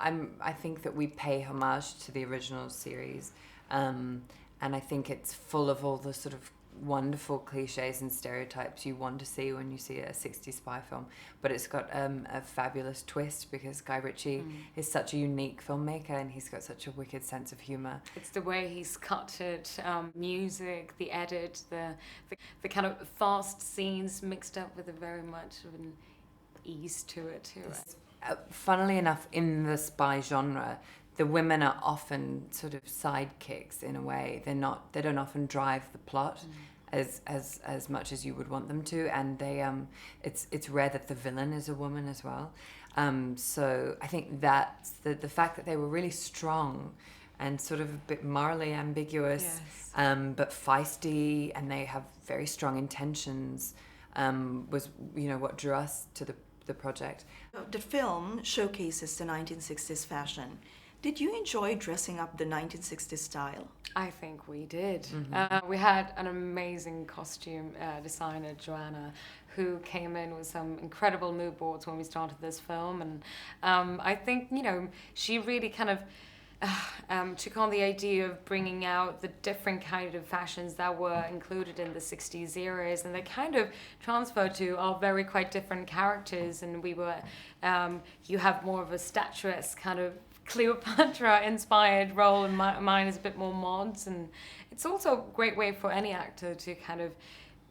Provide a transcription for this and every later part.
I think that we pay homage to the original series, and I think it's full of all the sort of wonderful cliches and stereotypes you want to see when you see a 60s spy film, but it's got a fabulous twist because Guy Ritchie is such a unique filmmaker and he's got such a wicked sense of humor. It's the way he's cut it, music, the edit, the kind of fast scenes mixed up with a very much of an ease to it too. Funnily enough, in the spy genre, the women are often sort of sidekicks in a way. They don't often drive the plot as much as you would want them to, and it's rare that the villain is a woman as well. So I think that's the fact that they were really strong and sort of a bit morally ambiguous, but feisty, and they have very strong intentions, was what drew us to the project. The film showcases the 1960s fashion. Did you enjoy dressing up the 1960s style? I think we did. We had an amazing costume designer, Joanna, who came in with some incredible mood boards when we started this film. And I think, she really kind of took on the idea of bringing out the different kind of fashions that were included in the 60s eras, and they kind of transferred to our very quite different characters. And we were, you have more of a statuesque kind of Cleopatra-inspired role, and mine is a bit more mods. And it's also a great way for any actor to kind of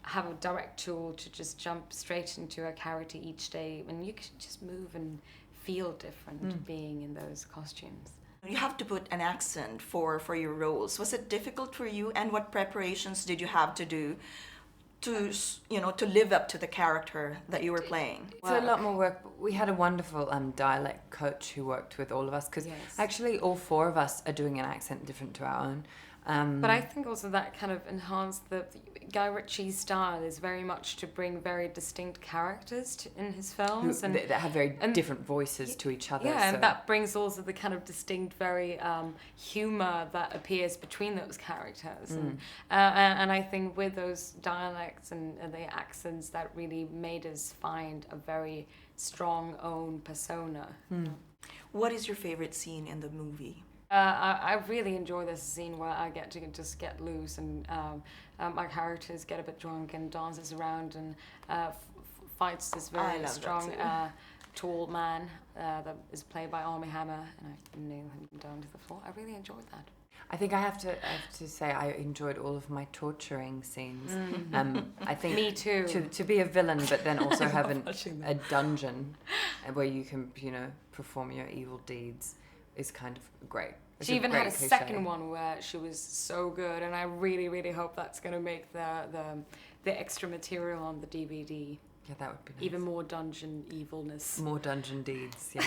have a direct tool to just jump straight into a character each day, and you can just move and feel different being in those costumes. You have to put an accent for your roles. Was it difficult for you, and what preparations did you have to do to live up to the character that you were playing? It's a lot more work. But we had a wonderful dialect coach who worked with all of us, because actually all four of us are doing an accent different to our own. But I think also that kind of enhanced the Guy Ritchie's style is very much to bring very distinct characters in his films, that have very different voices to each other. Yeah, and that brings also the kind of distinct, very humor that appears between those characters. And I think with those dialects and the accents, that really made us find a very strong own persona. What is your favorite scene in the movie? I really enjoy this scene where I get to just get loose, and my characters get a bit drunk and dances around and fights this very strong, tall man that is played by Armie Hammer, and I nail him down to the floor. I really enjoyed that. I think I have to say I enjoyed all of my torturing scenes. I think Me too. To be a villain, but then also have a dungeon where you can perform your evil deeds is kind of great. She even had a second one where she was so good, and I really, really hope that's going to make the extra material on the DVD. Yeah, that would be nice. Even more dungeon evilness. More dungeon deeds, yeah.